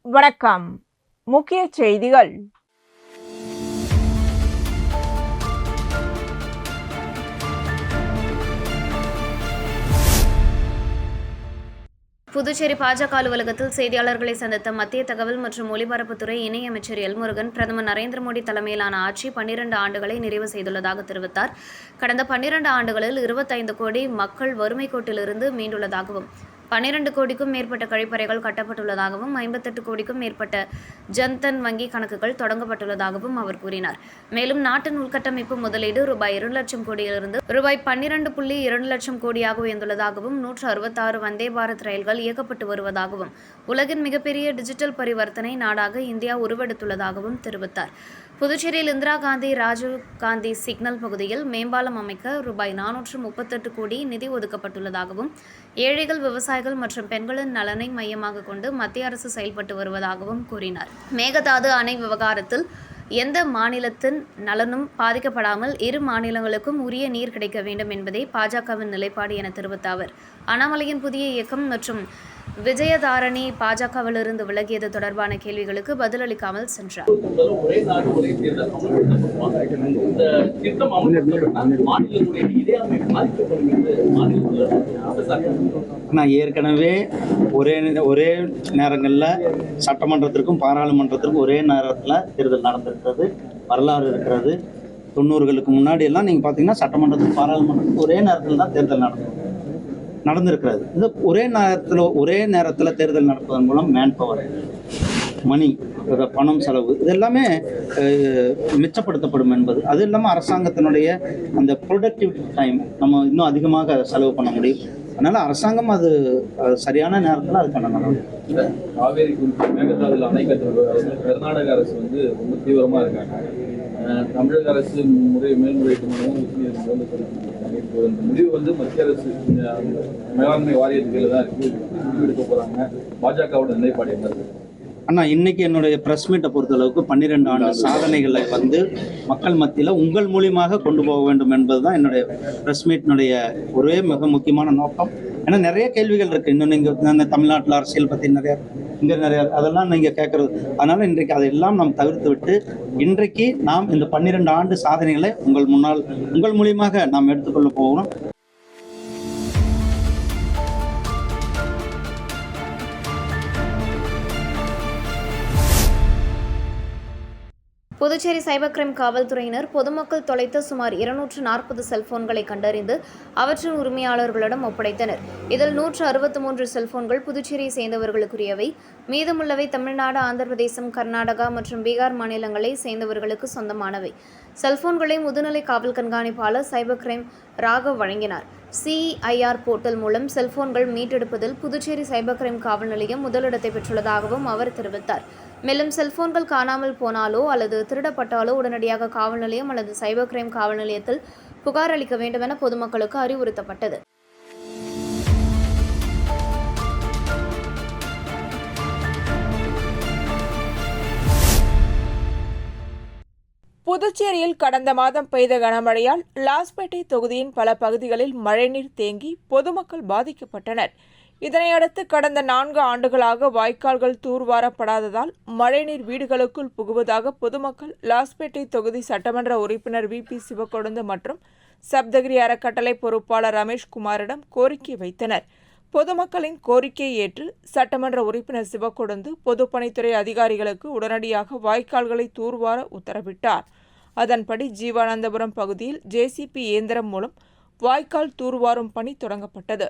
வணக்கம். முக்கிய செய்திகள். புதுச்சேரி பாஜக அலுவலகத்தில் செய்தியாளர்களை சந்தித்த மத்திய தகவல் மற்றும் ஒலிபரப்புத்துறை இணையமைச்சர் எல்முருகன், பிரதமர் நரேந்திர மோடி தலைமையிலான ஆட்சி 12 ஆண்டுகளை நிறைவு செய்துள்ளதாக தெரிவித்தார். கடந்த 12 ஆண்டுகளில் 25 கோடி மக்கள் வறுமை கோட்டிலிருந்து மீண்டுள்ளதாகவும், 12 கோடிக்கும் மேற்பட்ட கழிப்பறைகள் கட்டப்பட்டுள்ளதாகவும், 58 கோடிக்கும் மேற்பட்ட ஜன்தன் வங்கி கணக்குகள் தொடங்கப்பட்டுள்ளதாகவும் அவர் கூறினார். மேலும் நாட்டின் உள்கட்டமைப்பு முதலீடு ரூபாய் 2 லட்சம் கோடியிலிருந்து ரூபாய் 12.2 லட்சம் கோடியாக உயர்ந்துள்ளதாகவும், 166 வந்தே பாரத் ரயில்கள் இயக்கப்பட்டு வருவதாகவும், உலகின் மிகப்பெரிய டிஜிட்டல் பரிவர்த்தனை நாடாக இந்தியா உருவெடுத்துள்ளதாகவும் தெரிவித்தார். புதுச்சேரியில் இந்திரா காந்தி, ராஜீவ் காந்தி சிக்னல் பகுதியில் மேம்பாலம் அமைக்க ரூபாய் 438 கோடி நிதி ஒதுக்கப்பட்டுள்ளதாகவும், ஏழைகள், விவசாயிகள் மற்றும் பெண்களின் நலனை மையமாக கொண்டு மத்திய அரசு செயல்பட்டு வருவதாகவும் கூறினார். மேகதாது அணை விவகாரத்தில் எந்த மாநிலத்தின் நலனும் பாதிக்கப்படாமல் இரு மாநிலங்களுக்கும் உரிய நீர் கிடைக்க வேண்டும் என்பதே பாஜகவின் நிலைப்பாடு என தெரிவித்த அவர், அண்ணாமலையின் புதிய இயக்கம் மற்றும் விஜயதாரணி பாஜகவிலிருந்து விலகியது தொடர்பான கேள்விகளுக்கு பதிலளிக்காமல் சென்றார். ஏற்கனவே ஒரே நேரங்களில் சட்டமன்றத்திற்கும் பாராளுமன்றத்திற்கும் ஒரே நேரத்தில் தேர்தல் நடந்திருக்கிறது, வரலாறு இருக்கிறது. 90களுக்கு முன்னாடி எல்லாம் நீங்கள் பார்த்தீங்கன்னா சட்டமன்றத்துக்கு பாராளுமன்றத்துக்கு ஒரே நேரத்தில் தான் தேர்தல் நடந்திருக்கிறது. இது ஒரே நேரத்தில் தேர்தல் நடப்பதன் மூலம் மேன் பவர், மணி, பணம், செலவு இது எல்லாமே மிச்சப்படுத்தப்படும் என்பது. அது இல்லாமல் அரசாங்கத்தினுடைய அந்த ப்ரொடக்டிவ் டைம் நம்ம இன்னும் அதிகமாக செலவு பண்ண முடியும். அதனால் அரசாங்கம் அது சரியான நேரத்தில் அதுக்கான நடவடிக்கை. காவேரி குறித்து மேகதாதுல அணை கட்டுறது கர்நாடக அரசு ரொம்ப தீவிரமாக இருக்காங்க. தமிழக அரசு மேல்முறையீட்டு மனுவும் உச்சநீதிமன்றம் இந்த முடிவு மத்திய அரசு மேலாண்மை வாரியத்துக்கு தான் இருக்கு. முடிவு எடுக்க போறாங்க. பாஜகவோட நிலைப்பாடு என்ன? அண்ணா, இன்னைக்கு என்னுடைய ப்ரெஸ் மீட்டை பொறுத்தளவுக்கு 12 ஆண்டு சாதனைகளை மக்கள் மத்தியில் உங்கள் மூலியமாக கொண்டு போக வேண்டும் என்பது தான் என்னுடைய ப்ரெஸ் மீட்டினுடைய ஒரே மிக முக்கியமான நோக்கம். ஏன்னா நிறைய கேள்விகள் இருக்குது. இன்னும் நீங்கள் தமிழ்நாட்டில் அரசியல் பற்றி நிறைய அதெல்லாம் நீங்கள் கேட்குறது. அதனால் இன்றைக்கு அதையெல்லாம் நாம் தவிர்த்து விட்டு இன்றைக்கு நாம் இந்த 12 ஆண்டு சாதனைகளை உங்கள் மூலியமாக நாம் எடுத்துக்கொள்ள போகணும். புதுச்சேரி சைபர் கிரைம் காவல்துறையினர் பொதுமக்கள் தொலைத்த சுமார் 240 செல்போன்களை கண்டறிந்து அவற்றின் உரிமையாளர்களிடம் ஒப்படைத்தனர். இதில் 163 செல்போன்கள் புதுச்சேரியை சேர்ந்தவர்களுக்குரியவை, மீதமுள்ளவை தமிழ்நாடு, ஆந்திர பிரதேசம், கர்நாடகா மற்றும் பீகார் மாநிலங்களை சேர்ந்தவர்களுக்கு சொந்தமானவை. செல்போன்களை முதுநிலை காவல் கண்காணிப்பாளர் சைபர் கிரைம் ராகவ் வழங்கினார். CIR போர்ட்டல் மூலம் செல்போன்கள் மீட்டெடுப்பதில் புதுச்சேரி சைபர் கிரைம் காவல் நிலையம் முதலிடத்தை பெற்றுள்ளதாகவும் அவர் தெரிவித்தார். மேலும் செல்போன்கள் காணாமல் போனாலோ அல்லது திருடப்பட்டாலோ உடனடியாக காவல் நிலையம் அல்லது சைபர் கிரைம் காவல் நிலையத்தில் புகார் அளிக்க வேண்டும் என பொதுமக்களுக்கு அறிவுறுத்தப்பட்டது. புதுச்சேரியில் கடந்த மாதம் பெய்த கனமழையால் லாஸ்பேட்டை தொகுதியின் பல பகுதிகளில் மழைநீர் தேங்கி பொதுமக்கள் பாதிக்கப்பட்டனர். இதனையடுத்து கடந்த 4 ஆண்டுகளாக வாய்க்கால்கள் தூர்வாரப்படாததால் மழைநீர் வீடுகளுக்குள் புகுவதாக பொதுமக்கள் லாஸ்பேட்டை தொகுதி சட்டமன்ற உறுப்பினர் VP சிவக்கொழுந்து மற்றும் சப்தகிரி அறக்கட்டளை பொறுப்பாளர் ரமேஷ்குமாரிடம் கோரிக்கை வைத்தனர். பொதுமக்களின் கோரிக்கையை ஏற்று சட்டமன்ற உறுப்பினர் சிவக்கொழுந்து பொதுப்பணித்துறை அதிகாரிகளுக்கு உடனடியாக வாய்க்கால்களை தூர்வார உத்தரவிட்டார். அதன்படி ஜீவானந்தபுரம் பகுதியில் JCB இயந்திரம் மூலம் வாய்க்கால் தூர்வாரும் பணி தொடங்கப்பட்டது.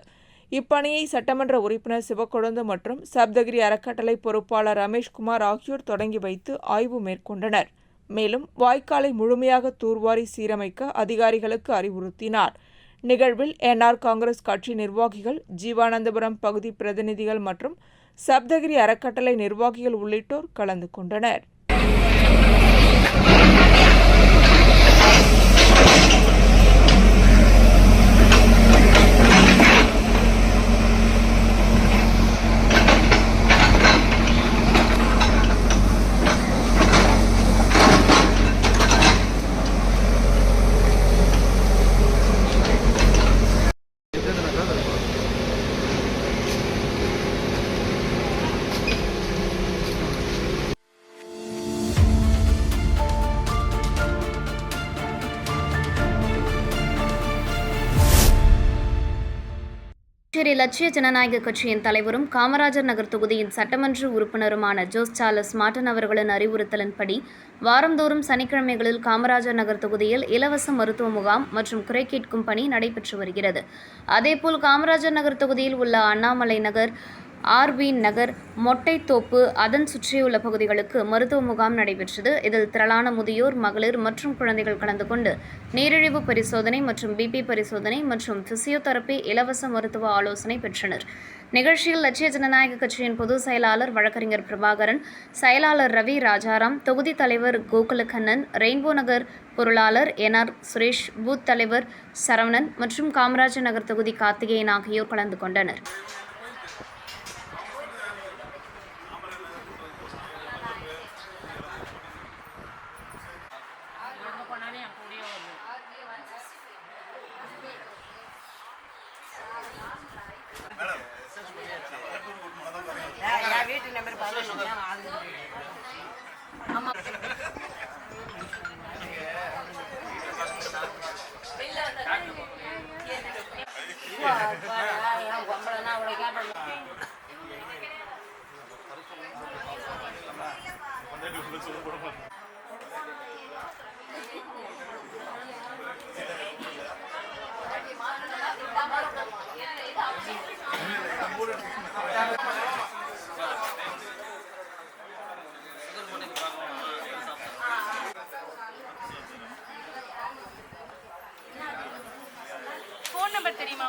இப்பணியை சட்டமன்ற உறுப்பினர் சிவக்கொழுந்து மற்றும் சப்தகிரி அறக்கட்டளை பொறுப்பாளர் ரமேஷ்குமார் ஆகியோர் தொடங்கி வைத்து ஆய்வு மேற்கொண்டனர். மேலும் வாய்க்காலை முழுமையாக தூர்வாரி சீரமைக்க அதிகாரிகளுக்கு அறிவுறுத்தினார். நிகழ்வில் NR காங்கிரஸ் கட்சி நிர்வாகிகள், ஜீவானந்தபுரம் பகுதி பிரதிநிதிகள் மற்றும் சப்தகிரி அறக்கட்டளை நிர்வாகிகள் உள்ளிட்டோர் கலந்து கொண்டனர். புதுச்சேரி லட்சிய ஜனநாயக கட்சியின் தலைவரும் காமராஜர் நகர் தொகுதியின் சட்டமன்ற உறுப்பினருமான ஜோஸ் சார்லஸ் மார்டன் அவர்களின் அறிவுறுத்தலின்படி வாரந்தோறும் சனிக்கிழமைகளில் காமராஜர் நகர் தொகுதியில் இலவச மருத்துவ முகாம் மற்றும் குறை கேட்கும் பணி நடைபெற்று வருகிறது. அதேபோல் காமராஜர் நகர் தொகுதியில் உள்ள அண்ணாமலை நகர், ஆர்வி நகர், மொட்டைத்தோப்பு, அதன் சுற்றியுள்ள பகுதிகளுக்கு மருத்துவ முகாம் நடைபெற்றது. இதில் திரளான முதியோர், மகளிர் மற்றும் குழந்தைகள் கலந்து கொண்டு நீரிழிவு பரிசோதனை மற்றும் பிபி பரிசோதனை மற்றும் பிசியோதெரபி இலவச மருத்துவ ஆலோசனை பெற்றனர். நிகழ்ச்சியில் லட்சிய ஜனநாயக கட்சியின் பொதுச் செயலாளர் வழக்கறிஞர் பிரபாகரன், செயலாளர் ரவி ராஜாராம், தொகுதி தலைவர் கோகுலக்கண்ணன், ரெயின்போ நகர் பொருளாளர் NR சுரேஷ், பூத் தலைவர் சரவணன் மற்றும் காமராஜர் நகர் தொகுதி கார்த்திகேயன் ஆகியோர் கலந்து கொண்டனர். ஃபோன் நம்பர் தெரியுமா?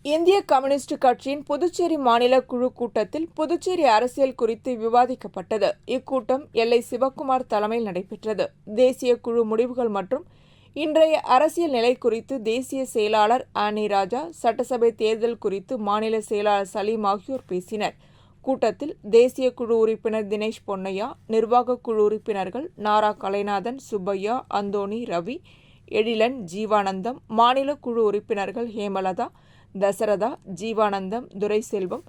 இந்திய கம்யூனிஸ்ட் கட்சியின் புதுச்சேரி மாநில குழு கூட்டத்தில் புதுச்சேரி அரசியல் குறித்து விவாதிக்கப்பட்டது. இக்கூட்டம் எல்லை சிவக்குமார் தலைமையில் நடைபெற்றது. தேசிய குழு முடிவுகள் மற்றும் இன்றைய அரசியல் நிலை குறித்து தேசிய செயலாளர் ஆனி ராஜா, சட்டசபை தேர்தல் குறித்து மாநில செயலாளர் சலீம் ஆகியோர் பேசினர். கூட்டத்தில் தேசிய குழு உறுப்பினர் தினேஷ் பொன்னையா, நிர்வாக குழு உறுப்பினர்கள் நாரா கலைநாதன், சுப்பையா, அந்தோணி, ரவி, எழிலன், ஜீவானந்தம், மாநில குழு உறுப்பினர்கள் ஹேமலதா, தசரதா, ஜீவானந்தம், துரைசெல்வம்,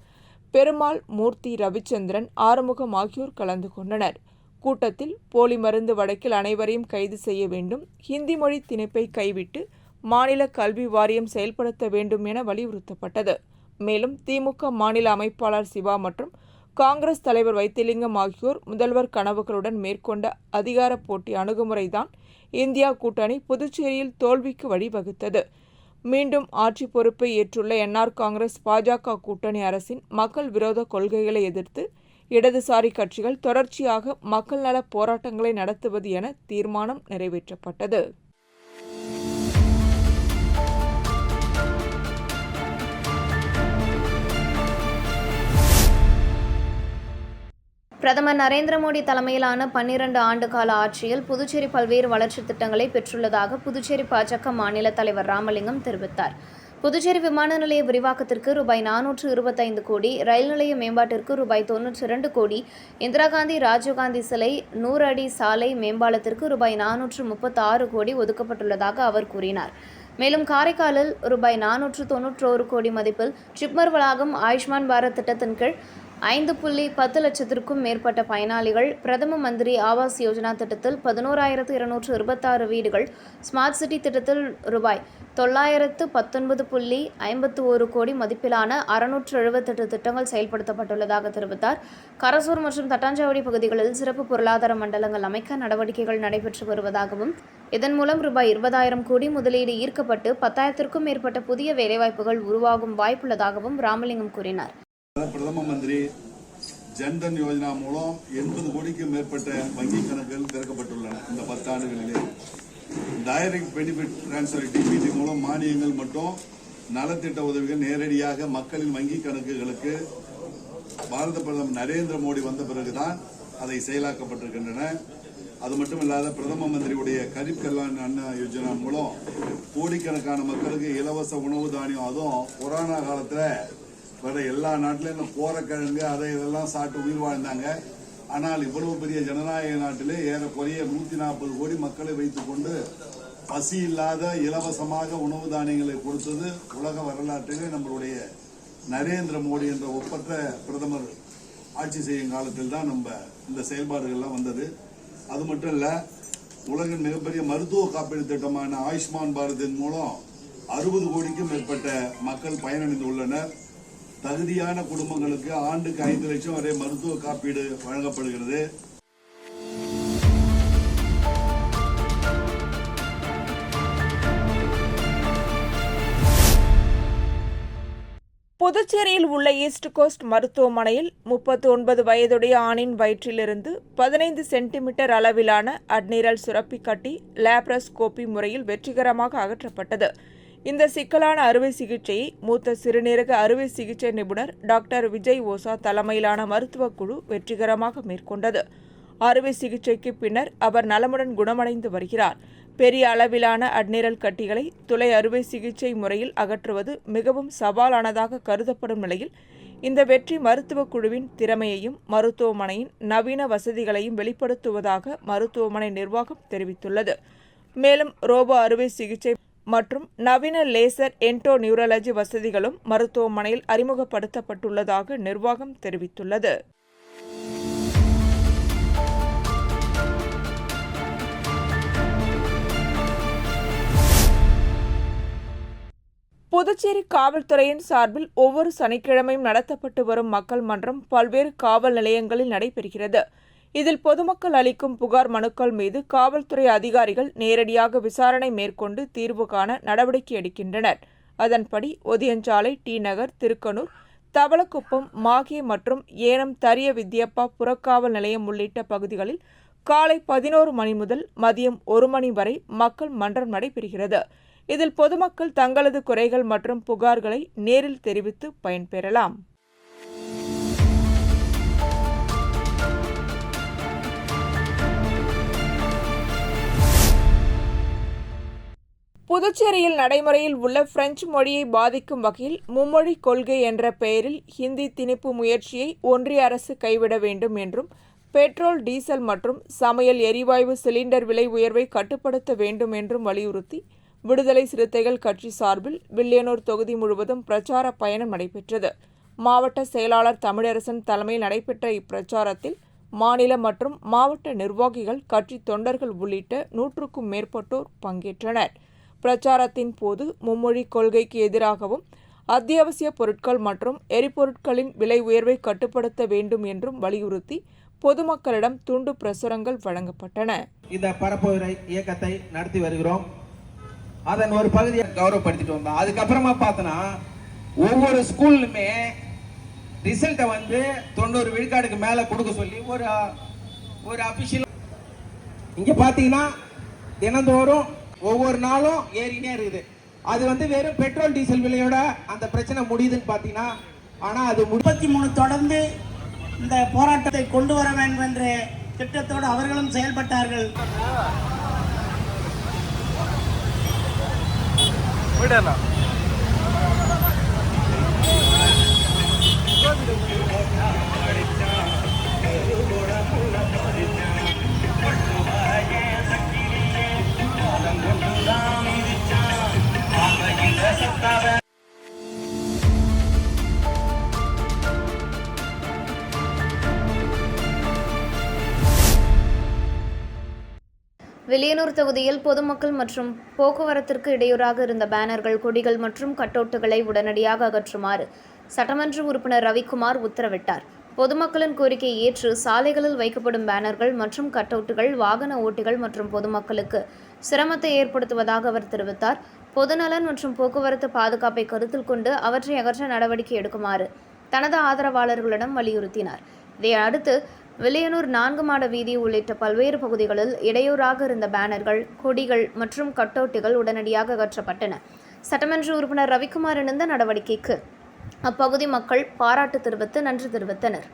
பெருமாள், மூர்த்தி, ரவிச்சந்திரன், ஆறுமுகம் ஆகியோர் கலந்து கொண்டனர். கூட்டத்தில் போலி மருந்து வழக்கில் அனைவரையும் கைது செய்ய வேண்டும், ஹிந்தி மொழி திணிப்பை கைவிட்டு மாநில கல்வி வாரியம் செயல்படுத்த வேண்டும் என வலியுறுத்தப்பட்டது. மேலும் திமுக மாநில அமைப்பாளர் சிவா மற்றும் காங்கிரஸ் தலைவர் வைத்திலிங்கம் ஆகியோர் முதல்வர் கனவுகளுடன் மேற்கொண்ட அதிகார போட்டி அணுகுமுறைதான் இந்தியா கூட்டணி புதுச்சேரியில் தோல்விக்கு வழிவகுத்தது. மீண்டும் ஆட்சி பொறுப்பை ஏற்றுள்ள NR காங்கிரஸ் பாஜக கூட்டணி அரசின் மக்கள் விரோத கொள்கைகளை எதிர்த்து இடதுசாரி கட்சிகள் தொடர்ச்சியாக மக்கள் நல போராட்டங்களை நடத்துவது என தீர்மானம் நிறைவேற்றப்பட்டது. பிரதமர் நரேந்திர மோடி தலைமையிலான 12 ஆண்டு கால ஆட்சியில் புதுச்சேரி பல்வேறு வளர்ச்சித் திட்டங்களை பெற்றுள்ளதாக புதுச்சேரி பாஜக மாநில தலைவர் ராமலிங்கம் தெரிவித்தார். புதுச்சேரி விமான நிலைய விரிவாக்கத்திற்கு ரூபாய் 425 கோடி, ரயில் நிலைய மேம்பாட்டிற்கு ரூபாய் 92 கோடி, இந்திரா காந்தி, ராஜீவ்காந்தி சிலை 100 அடி சாலை மேம்பாலத்திற்கு ரூபாய் 436 கோடி ஒதுக்கப்பட்டுள்ளதாக அவர் கூறினார். மேலும் காரைக்காலில் ரூபாய் 491 கோடி மதிப்பில் ஜிப்மர் வளாகம், ஆயுஷ்மான் பாரத் திட்டத்தின் கீழ் 5.10 லட்சத்திற்கும் மேற்பட்ட பயனாளிகள், பிரதம மந்திரி ஆவாஸ் யோஜனா திட்டத்தில் 11,226 வீடுகள், ஸ்மார்ட் சிட்டி திட்டத்தில் ரூபாய் 919.51 கோடி மதிப்பிலான 678 திட்டங்கள் செயல்படுத்தப்பட்டுள்ளதாக தெரிவித்தார். கரசூர் மற்றும் தட்டாஞ்சாவடி பகுதிகளில் சிறப்பு பொருளாதார மண்டலங்கள் அமைக்க நடவடிக்கைகள் நடைபெற்று வருவதாகவும், இதன் மூலம் ரூபாய் 20,000 கோடி முதலீடு ஈர்க்கப்பட்டு 10,000க்கும் மேற்பட்ட புதிய வேலைவாய்ப்புகள் உருவாகும் வாய்ப்புள்ளதாகவும் ராமலிங்கம் கூறினார். பிரதம மந்திரி ஜன்தன் யோஜனா மூலம் 80 கோடிக்கும் மேற்பட்ட வங்கி கணக்குகள் திறக்கப்பட்டுள்ளன. இந்த 10 ஆண்டுகளிலே டைரக்ட் பெனிஃபிட் டிரான்ஸ்ஃபர் DBT மூலம் மானியங்கள் மற்றும் நலத்திட்ட உதவிகள் நேரடியாக மக்களின் வங்கி கணக்குகளுக்கு பாரத பிரதமர் நரேந்திர மோடி வந்த பிறகுதான் அதை செயலாக்கப்பட்டிருக்கின்றன. அது மட்டும் இல்லாத பிரதம மந்திரியுடைய கரீப் கல்யாண் அன்ன யோஜனா மூலம் கோடிக்கணக்கான மக்களுக்கு இலவச உணவு தானியம், அதுவும் கொரோனா காலத்தில் வர எல்லா நாட்டிலும் இந்த கோரக்கிழங்கு அதை இதெல்லாம் சாப்பிட்டு உயிர் வாழ்ந்தாங்க. ஆனால் இவ்வளவு பெரிய ஜனநாயக நாட்டிலே ஏறக்குறைய 140 கோடி மக்களை வைத்துக் கொண்டு பசி இல்லாத இலவசமாக உணவு தானியங்களை கொடுத்தது உலக வரலாற்றிலே நம்மளுடைய நரேந்திர மோடி என்ற ஒப்பற்ற பிரதமர் ஆட்சி செய்யும் காலத்தில் தான் நம்ம இந்த செயல்பாடுகள்லாம் வந்தது. அது மட்டும் இல்ல, உலகின் மிகப்பெரிய மருத்துவ காப்பீடு திட்டமான ஆயுஷ்மான் பாரதின் மூலம் 60 கோடிக்கும் மேற்பட்ட மக்கள் பயனடைந்துள்ளனர். தகுதியான குடும்பங்களுக்கு ஆண்டுக்கு 5 லட்சம் வரை மருத்துவ காப்பீடு வழங்கப்படுகிறது. புதுச்சேரியில் உள்ள ஈஸ்ட் கோஸ்ட் மருத்துவமனையில் 39 வயதுடைய ஆணின் வயிற்றிலிருந்து 15 சென்டிமீட்டர் அளவிலான அட்னிரல் சுரப்பி கட்டி லேப்ரஸ்கோபி முறையில் வெற்றிகரமாக அகற்றப்பட்டது. இந்த சிக்கலான அறுவை சிகிச்சையை மூத்த சிறுநீரக அறுவை சிகிச்சை நிபுணர் டாக்டர் விஜய் ஓசா தலைமையிலான மருத்துவக் குழு வெற்றிகரமாக மேற்கொண்டது. அறுவை சிகிச்சைக்கு பின்னர் அவர் நலமுடன் குணமடைந்து வருகிறார். பெரிய அளவிலான அட்னிரல் கட்டிகளை துளை அறுவை சிகிச்சை முறையில் அகற்றுவது மிகவும் சவாலானதாக கருதப்படும் நிலையில் இந்த வெற்றி மருத்துவக் குழுவின் திறமையையும் மருத்துவமனையின் நவீன வசதிகளையும் வெளிப்படுத்துவதாக மருத்துவமனை நிர்வாகம் தெரிவித்துள்ளது. மேலும் ரோபோ அறுவை சிகிச்சை மற்றும் நவீன லேசர் என்டோ நியூரலஜி வசதிகளும் மருத்துவமனையில் அறிமுகப்படுத்தப்பட்டுள்ளதாக நிர்வாகம் தெரிவித்துள்ளது. புதுச்சேரி காவல்துறையின் சார்பில் ஒவ்வொரு சனிக்கிழமையும் நடத்தப்பட்டு வரும் மக்கள் மன்றம் பல்வேறு காவல் நிலையங்களில் நடைபெறுகிறது. இதில் பொதுமக்கள் அளிக்கும் புகார் மனுக்கள் மீது காவல்துறை அதிகாரிகள் நேரடியாக விசாரணை மேற்கொண்டு தீர்வு காண நடவடிக்கை எடுக்கின்றனர். அதன்படி ஒதியஞ்சாலை, டி நகர், திருக்கனூர், தவளக்குப்பம், மாகே மற்றும் ஏனம் தரிய வித்யப்பா புறக்காவல் நிலையம் உள்ளிட்ட பகுதிகளில் காலை 11 மணி முதல் மதியம் 1 மணி வரை மக்கள் மன்றம் நடைபெறுகிறது. இதில் பொதுமக்கள் தங்களது குறைகள் மற்றும் புகார்களை நேரில் தெரிவித்து பயன்பெறலாம். புதுச்சேரியில் நடைமுறையில் உள்ள பிரெஞ்சு மொழியை பாதிக்கும் வகையில் மும்மொழி கொள்கை என்ற பெயரில் ஹிந்தி திணிப்பு முயற்சியை ஒன்றிய அரசு கைவிட வேண்டும் என்றும், பெட்ரோல், டீசல் மற்றும் சமையல் எரிவாயு சிலிண்டர் விலை உயர்வை கட்டுப்படுத்த வேண்டும் என்றும் வலியுறுத்தி விடுதலை சிறுத்தைகள் கட்சி சார்பில் வில்லியனூர் தொகுதி முழுவதும் பிரச்சார பயணம் நடைபெற்றது. மாவட்ட செயலாளர் தமிழரசன் தலைமையில் நடைபெற்ற இப்பிரச்சாரத்தில் மாநில மற்றும் மாவட்ட நிர்வாகிகள், கட்சி தொண்டர்கள் உள்ளிட்ட 100க்கும் மேற்பட்டோர் பங்கேற்றனர். பிரச்சாரத்தின் போது மும்மொழி கொள்கைக்கு எதிராகவும், அத்தியாவசிய பொருட்கள் மற்றும் எரிபொருட்களின் விலை உயர்வை கட்டுப்படுத்த வேண்டும் என்றும் வலியுறுத்தி பொதுமக்களிடம் துண்டு பிரசுரங்கள் வழங்கப்பட்டன. இந்த பரப்புரை இயக்கத்தை நடத்தி வருகிறோம். அதன் ஒரு பகுதியை கௌரவப்படுத்திட்டு வந்தோம். அதுக்கப்புறமா பார்த்தோன்னா ஒவ்வொரு ஸ்கூல்லுமே ரிசல்ட்டை 90 விழுக்காடுக்கு மேலே கொடுக்க சொல்லி ஒரு அபிஷியல் இங்கே பார்த்தீங்கன்னா தினந்தோறும் ஒவ்வொரு நாளும் ஏறினே இருக்குது. அது வெறும் பெட்ரோல் டீசல் விலையோட அந்த பிரச்சனை முடியுதுன்னு பார்த்தீங்கன்னா, ஆனால் அது 33 தொடர்ந்து இந்த போராட்டத்தை கொண்டு வர வேண்டும் என்ற திட்டத்தோடு அவர்களும் செயல்பட்டார்கள். வில்லியனூர் தொகுதியில் பொதுமக்கள் மற்றும் போக்குவரத்திற்கு இடையூறாக இருந்த பேனர்கள், கொடிகள் மற்றும் கட்டவுட்டுகளை உடனடியாக அகற்றுமாறு சட்டமன்ற உறுப்பினர் ரவிக்குமார் உத்தரவிட்டார். பொதுமக்களின் கோரிக்கையை ஏற்று சாலைகளில் வைக்கப்படும் பேனர்கள் மற்றும் கட்டவுட்டுகள் வாகன ஓட்டிகள் மற்றும் பொதுமக்களுக்கு சிரமத்தை ஏற்படுத்துவதாக அவர் தெரிவித்தார். பொதுநலன் மற்றும் போக்குவரத்து பாதுகாப்பை கருத்தில் கொண்டு அவற்றை அகற்ற நடவடிக்கை எடுக்குமாறு தனது ஆதரவாளர்களிடம் வலியுறுத்தினார். இதையடுத்து வில்லியனூர் 4 மாட வீதி உள்ளிட்ட பல்வேறு பகுதிகளில் இடையூறாக இருந்த பேனர்கள், கொடிகள் மற்றும் கட்டவுட்டுகள் உடனடியாக அகற்றப்பட்டன. சட்டமன்ற உறுப்பினர் ரவிக்குமார் இணைந்த நடவடிக்கைக்கு அப்பகுதி மக்கள் பாராட்டு தெரிவித்து நன்றி தெரிவித்தனர்.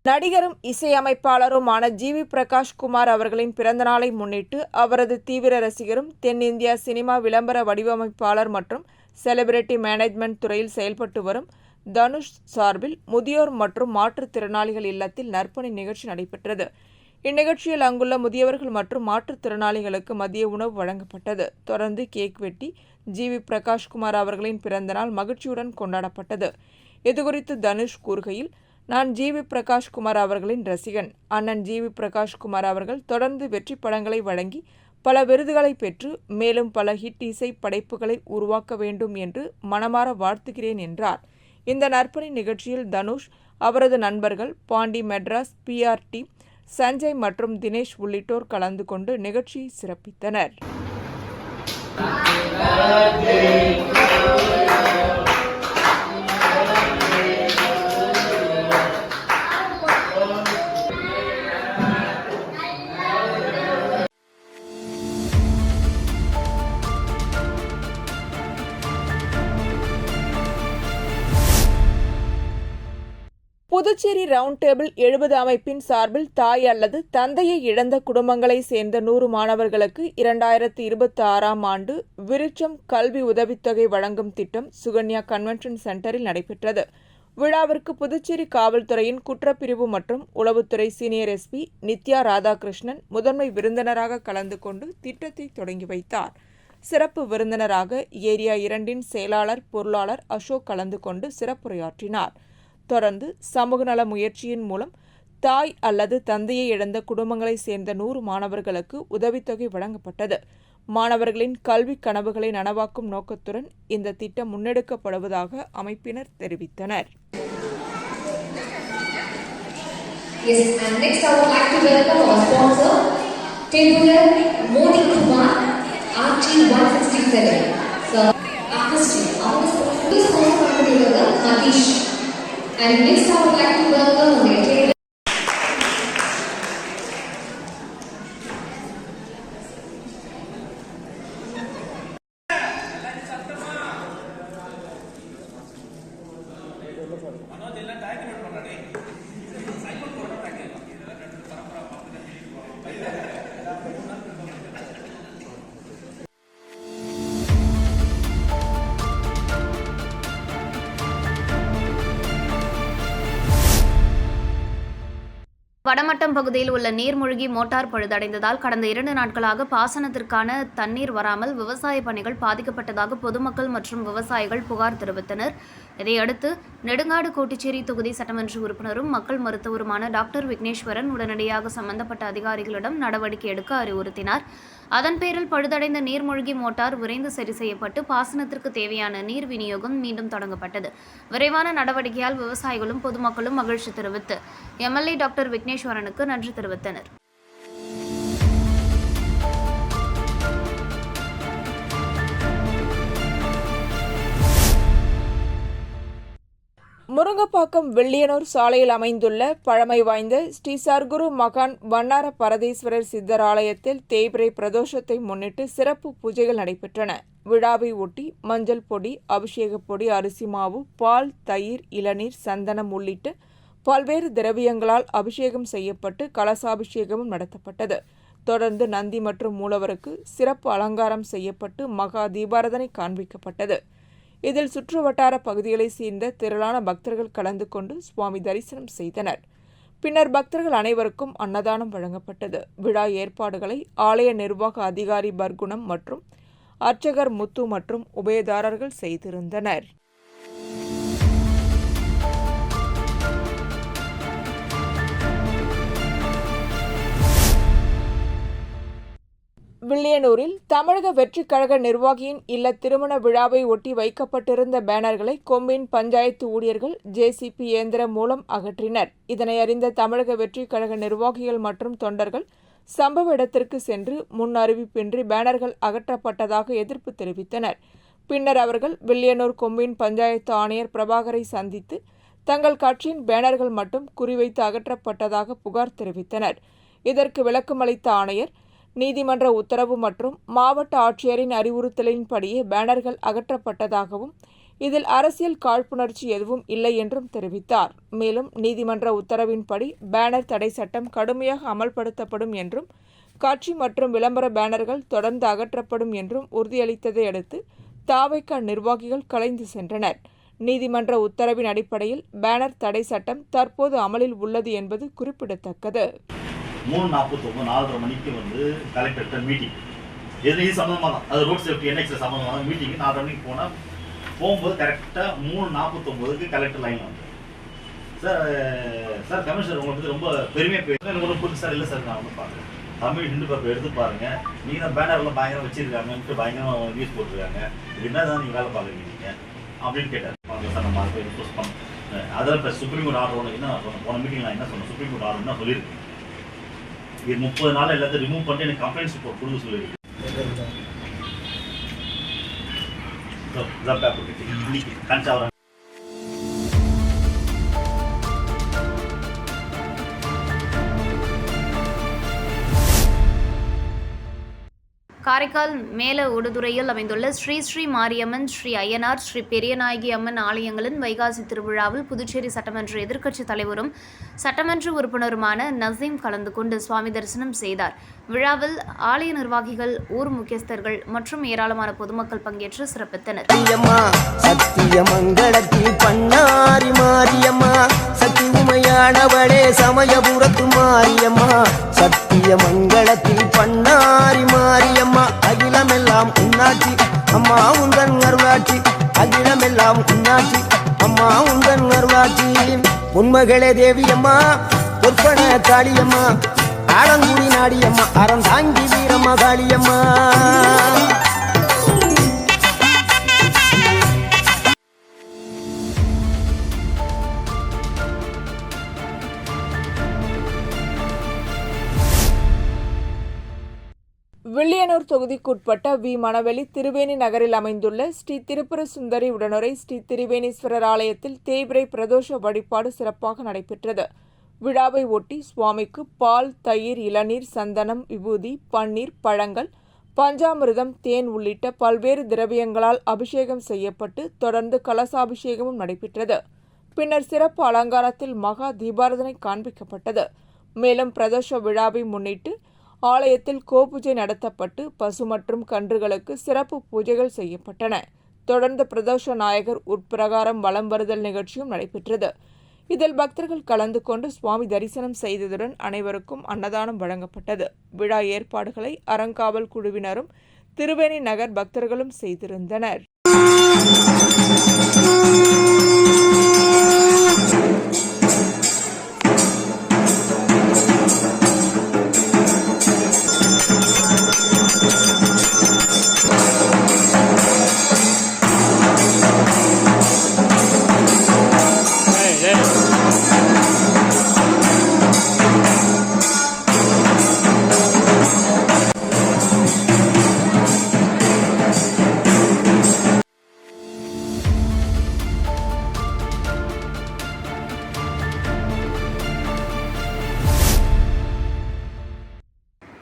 நடிகரும் இசையமைப்பாளருமான ஜிவி பிரகாஷ் குமார் அவர்களின் பிறந்தநாளை முன்னிட்டு அவரது தீவிர ரசிகரும் தென்னிந்தியா சினிமா விளம்பர வடிவமைப்பாளர் மற்றும் செலிபிரிட்டி மேனேஜ்மெண்ட் துறையில் செயல்பட்டு வரும் தனுஷ் சார்பில் முதியோர் மற்றும் மாற்றுத்திறனாளிகள் இல்லத்தில் நற்பணி நிகழ்ச்சி நடைபெற்றது. இந்நிகழ்ச்சியில் அங்குள்ள முதியவர்கள் மற்றும் மாற்றுத்திறனாளிகளுக்கு மதிய உணவு வழங்கப்பட்டது. தொடர்ந்து கேக் வெட்டி ஜிவி பிரகாஷ் குமார் அவர்களின் பிறந்தநாள் மகிழ்ச்சியுடன் கொண்டாடப்பட்டது. இதுகுறித்து தனுஷ் கூறுகையில், நான் ஜிவி பிரகாஷ் குமார் அவர்களின் ரசிகன். அண்ணன் ஜிவி பிரகாஷ் குமார் அவர்கள் தொடர்ந்து வெற்றி படங்களை வழங்கி பல விருதுகளை பெற்று மேலும் பல ஹிட் இசை படைப்புகளை உருவாக்க வேண்டும் என்று மனமாற வாழ்த்துகிறேன் என்றார். இந்த நற்பணி நிகழ்ச்சியில் தனுஷ், அவரது நண்பர்கள் பாண்டி மெட்ராஸ், PRT, சஞ்சய் மற்றும் தினேஷ் உள்ளிட்டோர் கலந்து கொண்டு நிகழ்ச்சியை சிறப்பித்தனர். புதுச்சேரி ரவுண்ட் டேபிள் 70 அமைப்பின் சார்பில் தாய் அல்லது தந்தையை இழந்த குடும்பங்களைச் சேர்ந்த 100 மாணவர்களுக்கு 2026ஆம் ஆண்டு விருட்சம் கல்வி உதவித்தொகை வழங்கும் திட்டம் சுகன்யா கன்வென்ஷன் சென்டரில் நடைபெற்றது. விழாவிற்கு புதுச்சேரி காவல்துறையின் குற்றப்பிரிவு மற்றும் உளவுத்துறை சீனியர் SP நித்யா ராதாகிருஷ்ணன் முதன்மை விருந்தினராக கலந்து கொண்டு திட்டத்தை தொடங்கி வைத்தார். சிறப்பு விருந்தினராக ஏரியா 2இன் செயலாளர் பொருளாளர் அசோக் கலந்து கொண்டு சிறப்புரையாற்றினார். தொடர்ந்து சமூக நல முயற்சியின் மூலம் தாய் அல்லது தந்தையை இழந்த குடும்பங்களைச் சேர்ந்த 100 மாணவர்களுக்கு உதவித்தொகை வழங்கப்பட்டது. மாணவர்களின் கல்வி கனவுகளை நனவாக்கும் நோக்கத்துடன் இந்த திட்டம் முன்னெடுக்கப்படுவதாக அமைப்பினர் தெரிவித்தனர். And next I would like to welcome on their table. Vadamattam பகுதியில் உள்ள நீர்மூழ்கி மோட்டார் பழுதடைந்ததால் கடந்த 2 நாட்களாக பாசனத்திற்கான தண்ணீர் வராமல் விவசாய பணிகள் பாதிக்கப்பட்டதாக பொதுமக்கள் மற்றும் விவசாயிகள் புகார் தெரிவித்தனர். இதையடுத்து நெடுங்காடு கோட்டிச்சேரி தொகுதி சட்டமன்ற உறுப்பினரும் மக்கள் மருத்துவருமான டாக்டர் விக்னேஸ்வரன் உடனடியாக சம்பந்தப்பட்ட அதிகாரிகளிடம் நடவடிக்கை எடுக்க அறிவுறுத்தினார். அதன் பேரில் பழுதடைந்த நீர்மூழ்கி மோட்டார் விரைந்து சரி செய்யப்பட்டு பாசனத்திற்கு தேவையான நீர் விநியோகம் மீண்டும் தொடங்கப்பட்டது. விரைவான நடவடிக்கையால் விவசாயிகளும் பொதுமக்களும் மகிழ்ச்சி தெரிவித்து MLA டாக்டர் விக்னேஸ்வரனுக்கு நன்றி தெரிவித்தனர். முருங்கப்பாக்கம் வெள்ளியனூர் சாலையில் அமைந்துள்ள பழமை வாய்ந்த ஸ்ரீ சர்க்குரு மகான் வண்ணார பரதேஸ்வரர் சித்தர் ஆலயத்தில் தேய்பிறை பிரதோஷத்தை முன்னிட்டு சிறப்பு பூஜைகள் நடைபெற்றன. விழாவை ஒட்டி மஞ்சள் பொடி, அபிஷேக பொடி, அரிசி மாவு, பால், தயிர், இளநீர், சந்தனம் உள்ளிட்ட பல்வேறு திரவியங்களால் அபிஷேகம் செய்யப்பட்டு கலசாபிஷேகமும் நடத்தப்பட்டது. தொடர்ந்து நந்தி மற்றும் மூலவருக்கு சிறப்பு அலங்காரம் செய்யப்பட்டு மகா தீபாராதனை காண்பிக்கப்பட்டது. இதில் சுற்றுவட்டார பகுதிகளைச் சேர்ந்த திரளான பக்தர்கள் கலந்து கொண்டு சுவாமி தரிசனம் செய்தனர். பின்னர் பக்தர்கள் அனைவருக்கும் அன்னதானம் வழங்கப்பட்டது. விழா ஏற்பாடுகளை ஆலய நிர்வாக அதிகாரி பர்குணம் மற்றும் அர்ச்சகர் முத்து மற்றும் உபயதாரர்கள் செய்திருந்தனர். வில்லியனூரில் தமிழக வெற்றிக் கழக நிர்வாகியின் இல்ல திருமண விழாவை ஒட்டி வைக்கப்பட்டிருந்த பேனர்களை கொம்மின் பஞ்சாயத்து ஊழியர்கள் ஜேசிபி இயந்திரம் மூலம் அகற்றினர். இதனை அறிந்த தமிழக வெற்றிக் கழக நிர்வாகிகள் மற்றும் தொண்டர்கள் சம்பவ இடத்திற்கு சென்று முன் அறிவிப்பின்றி பேனர்கள் அகற்றப்பட்டதாக எதிர்ப்பு தெரிவித்தனர். பின்னர் அவர்கள் வில்லியனூர் கொம்மின் பஞ்சாயத்து ஆணையர் பிரபாகரை சந்தித்து தங்கள் கட்சியின் பேனர்கள் மட்டும் குறிவைத்து அகற்றப்பட்டதாக புகார் தெரிவித்தனர். இதற்கு விளக்கமளித்த ஆணையர், நீதிமன்ற உத்தரவு மற்றும் மாவட்ட ஆட்சியரின் அறிவுறுத்தலின்படியே பேனர்கள் அகற்றப்பட்டதாகவும் இதில் அரசியல் காழ்ப்புணர்ச்சி எதுவும் இல்லை என்றும் தெரிவித்தார். மேலும் நீதிமன்ற உத்தரவின்படி பேனர் தடை சட்டம் கடுமையாக அமல்படுத்தப்படும் என்றும் காட்சி மற்றும் விளம்பர பேனர்கள் தொடர்ந்து அகற்றப்படும் என்றும் உறுதியளித்ததை அடுத்து தாவைக்கா நிர்வாகிகள் கலைந்து சென்றனர். நீதிமன்ற உத்தரவின் அடிப்படையில் பேனர் தடை சட்டம் தற்போது அமலில் உள்ளது என்பது குறிப்பிடத்தக்கது. 3:49 4:30 மணிக்கு வந்து கலெக்டர்கிட்ட மீட்டிங், இது சம்மந்தமாக தான், அது ரோட் சேஃப்டி என்எக்ஸில் சம்மந்தமாக மீட்டிங். 4:30 மணிக்கு போகும்போது கரெக்டாக 3:49க்கு கலெக்டர் லைன் வந்து, சார் கமிஷனர் உங்களை பற்றி ரொம்ப பெருமையாக பேசுகிறேன், எனக்கு ஒன்றும் புதுசு சார் இல்லை சார், நான் வந்து பார்க்குறேன் தமிழ் ஹிந்து பேப்பர் எடுத்து பாருங்கள், நீங்கள் தான் பேனர்லாம் பயங்கரம் வச்சுருக்காங்கன்ட்டு பயங்கரமாக நியூஸ் போட்டிருக்காங்க, இது என்ன தான் நீங்கள் வேலை பார்க்குறீங்க நீங்கள் அப்படின்னு கேட்டார். சார் நம்ம அதை போஸ்ட் பண்ணோம், அதில் இப்போ சுப்ரீம் கோர்ட் ஆர்டர் ஒன்று என்ன சொன்னேன், போன மீட்டிங் நான் என்ன சொன்னேன், சுப்ரீம் கோர்ட் ஆர்டர் என்ன சொல்லியிருக்கேன், இது 30 நாள் எல்லாத்தையும் ரிமூவ் பண்ணிட்டு எனக்கு கம்ப்ளைண்ட்ஸ் ரிப்போர்ட் கொடுக்க சொல்லியிருக்கு. காரைக்கால் மேல உடுதுறையில் அமைந்துள்ள ஸ்ரீ ஸ்ரீ மாரியம்மன், ஸ்ரீ அய்யனார், ஸ்ரீ பெரியநாயகி அம்மன் ஆலயங்களின் வைகாசி திருவிழாவில் புதுச்சேரி சட்டமன்ற எதிர்க்கட்சித் தலைவரும் சட்டமன்ற உறுப்பினருமான நசீம் கலந்து கொண்டு சுவாமி தரிசனம் செய்தார். விழாவில் ஆலய நிர்வாகிகள், ஊர் முக்கியஸ்தர்கள் மற்றும் ஏராளமான பொதுமக்கள் பங்கேற்று சிறப்பித்தனர். சத்தியமங்கலத்தில் பண்ணாரி மாரியம்மா, சக்தி உமையானவளே சமயபுரத்து மாரியம்மா, சத்தியமங்கலத்தில் பண்ணாரி மாரியம்மா, அகிலமெல்லாம் உன்னாட்சி அம்மா உந்தன் அருளாட்சி, அகிலமெல்லாம் உன்னாட்சி அம்மா உந்தன் அருளாட்சி, உண்மகளே தேவியம்மா, பொற்பன காளியம்மா, ஆலங்குடி நாடியம்மா, அறந்தாங்கி வீரம்மா காளியம்மா. வில்லியனூர் தொகுதிக்குட்பட்ட வி. மணவெளி திருவேணி நகரில் அமைந்துள்ள ஸ்ரீ திருப்புர சுந்தரி உடனுரை ஸ்ரீ திரிவேணீஸ்வரர் ஆலயத்தில் தேய்பிறை பிரதோஷ வழிபாடு சிறப்பாக நடைபெற்றது. விழாவை ஒட்டி சுவாமிக்கு பால், தயிர், இளநீர், சந்தனம், விபூதி, பன்னீர், பழங்கள், பஞ்சாமிர்தம், தேன் உள்ளிட்ட பல்வேறு திரவியங்களால் அபிஷேகம் செய்யப்பட்டு தொடர்ந்து கலசாபிஷேகமும் நடைபெற்றது. பின்னர் சிறப்பு அலங்காரத்தில் மகா தீபாராதனை காண்பிக்கப்பட்டது. மேலும் பிரதோஷ விழாவை முன்னிட்டு ஆலயத்தில் கோபூஜை நடத்தப்பட்டு பசு மற்றும் கன்றுகளுக்கு சிறப்பு பூஜைகள் செய்யப்பட்டன. தொடர்ந்து பிரதோஷ நாயகர் உட்பிரகாரம் வலம் வருதல் நிகழ்ச்சியும் நடைபெற்றது. இதில் பக்தர்கள் கலந்து கொண்டு சுவாமி தரிசனம் செய்ததுடன் அனைவருக்கும் அன்னதானம் வழங்கப்பட்டது. விழா ஏற்பாடுகளை அறங்காவல் குழுவினரும் திருவேணி நகர் பக்தர்களும் செய்திருந்தனர்.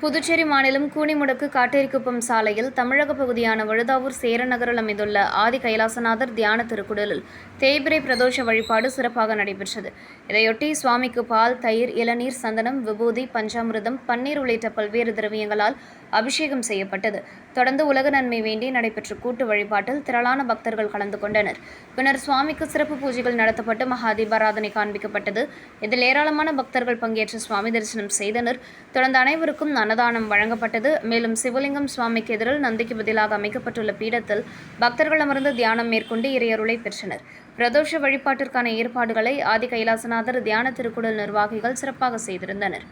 புதுச்சேரி மாநிலம் கூனிமுடக்கு காட்டேரிக்குப்பம் சாலையில் தமிழக பகுதியான வழுதாவூர் சேரநகரில் அமைந்துள்ள ஆதி கைலாசநாதர் தியான திருக்குடலில் தேய்பிறை பிரதோஷ வழிபாடு சிறப்பாக நடைபெற்றது. இதையொட்டி சுவாமிக்கு பால், தயிர், இளநீர், சந்தனம், விபூதி, பஞ்சாமிர்தம், பன்னீர் உள்ளிட்ட பல்வேறு திரவியங்களால் அபிஷேகம் செய்யப்பட்டது. தொடர்ந்து உலக நன்மை வேண்டி நடைபெற்ற கூட்டு வழிபாட்டில் திரளான பக்தர்கள் கலந்து கொண்டனர். பின்னர் சுவாமிக்கு சிறப்பு பூஜைகள் நடத்தப்பட்டு மகா தீபாராதனை காண்பிக்கப்பட்டது. இதில் ஏராளமான பக்தர்கள் பங்கேற்று சுவாமி தரிசனம் செய்தனர். தொடர்ந்து அனைவருக்கும் அன்னதானம் வழங்கப்பட்டது. மேலும் சிவலிங்கம் சுவாமிக்கு எதிரில் நந்திக்கு பதிலாக அமைக்கப்பட்டுள்ள பீடத்தில் பக்தர்கள் அமர்ந்து தியானம் மேற்கொண்டு இறையருளை பெற்றனர். பிரதோஷ வழிபாட்டிற்கான ஏற்பாடுகளை ஆதி கைலாசநாதர் தியான திருக்குடல் நிர்வாகிகள் சிறப்பாக செய்திருந்தனர்.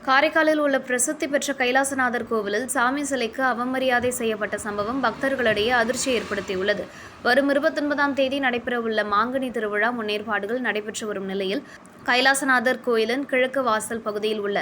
காரைக்காலில் உள்ள பிரசித்தி பெற்ற கைலாசநாதர் கோவிலில் சாமி சிலைக்கு அவமரியாதை செய்யப்பட்ட சம்பவம் பக்தர்களிடையே அதிர்ச்சியை ஏற்படுத்தியுள்ளது. வரும் 29ஆம் தேதி நடைபெறவுள்ள மாங்கனி திருவிழா முன்னேற்பாடுகள் நடைபெற்று வரும் நிலையில் கைலாசநாதர் கோயிலின் கிழக்கு வாசல் பகுதியில் உள்ள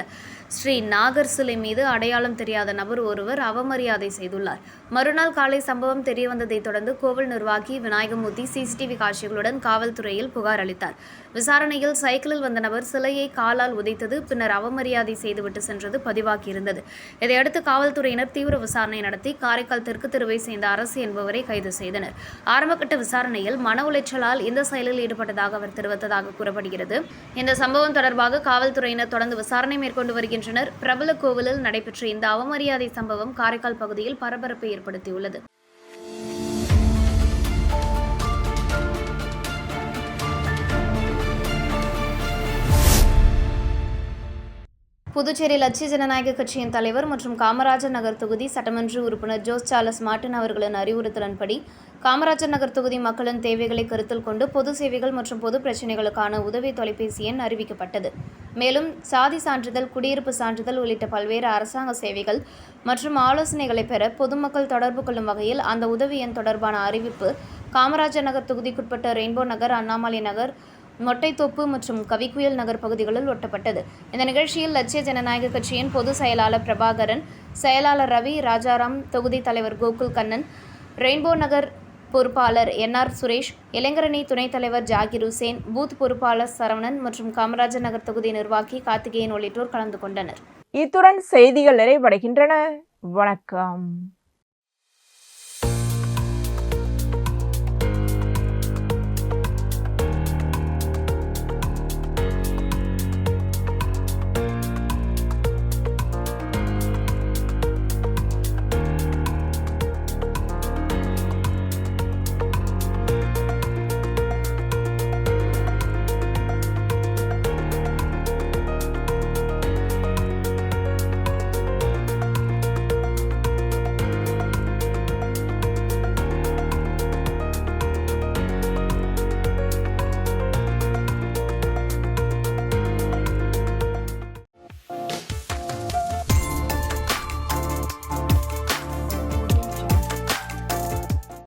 ஸ்ரீ நாகர் சிலை மீது அடையாளம் தெரியாத நபர் ஒருவர் அவமரியாதை செய்துள்ளார். மறுநாள் காலை சம்பவம் தெரியவந்ததை தொடர்ந்து கோவில் நிர்வாகி விநாயகமூர்த்தி சிசிடிவி காட்சிகளுடன் காவல்துறையில் புகார் அளித்தார். விசாரணையில் சைக்கிளில் வந்த நபர் சிலையை காலால் உதைத்தது, பின்னர் அவமரியாதை செய்துவிட்டு சென்றது பதிவாகியிருந்தது. இதையடுத்து காவல்துறையினர் தீவிர விசாரணை நடத்தி காரைக்கால் தெற்கு தெருவை சேர்ந்த அரசு என்பவரை கைது செய்தனர். ஆரம்பகட்ட விசாரணையில் மன உளைச்சலால் இந்த செயலில் ஈடுபட்டதாக அவர் தெரிவித்ததாக கூறப்படுகிறது. இந்த சம்பவம் தொடர்பாக காவல்துறையினர் தொடர்ந்து விசாரணை மேற்கொண்டு வருகின்றனர். பிரபல கோவிலில் நடைபெற்ற இந்த அவமரியாதை சம்பவம் காரைக்கால் பகுதியில் பரபரப்பை ஏற்படுத்தியுள்ளது. புதுச்சேரி லட்சிய ஜனநாயக கட்சியின் தலைவர் மற்றும் காமராஜர் நகர் தொகுதி சட்டமன்ற உறுப்பினர் ஜோஸ் சார்லஸ் மார்ட்டின் அவர்களின் அறிவுறுத்தலின்படி காமராஜர் நகர் தொகுதி மக்களின் தேவைகளை கருத்தில் கொண்டு பொது சேவைகள் மற்றும் பொது பிரச்சினைகளுக்கான உதவி தொலைபேசி எண் அறிவிக்கப்பட்டது. மேலும் சாதி சான்றிதழ், குடியிருப்பு சான்றிதழ் உள்ளிட்ட பல்வேறு அரசாங்க சேவைகள் மற்றும் ஆலோசனைகளை பெற பொதுமக்கள் தொடர்பு கொள்ளும் வகையில் அந்த உதவி எண் தொடர்பான அறிவிப்பு காமராஜர் நகர் தொகுதிக்குட்பட்ட ரெயின்போ நகர், அண்ணாமலை நகர், மொட்டைத்தோப்பு மற்றும் கவிக்குயில் நகர் பகுதிகளில் ஒட்டப்பட்டது. இந்த நிகழ்ச்சியில் லட்சிய ஜனநாயக கட்சியின் பொதுச் செயலாளர் பிரபாகரன், செயலாளர் ரவி, ராஜாராம், தொகுதி தலைவர் கோகுல் கண்ணன், ரெயின்போ நகர் பொறுப்பாளர் NR சுரேஷ், இளைஞரணி துணைத் தலைவர் ஜாகிர் ஹுசேன், பூத் பொறுப்பாளர் சரவணன் மற்றும் காமராஜர் நகர் தொகுதி நிர்வாகி கார்த்திகேயன் உள்ளிட்டோர் கலந்து கொண்டனர். இத்துடன் செய்திகள் நிறைவடைகின்றன. வணக்கம்.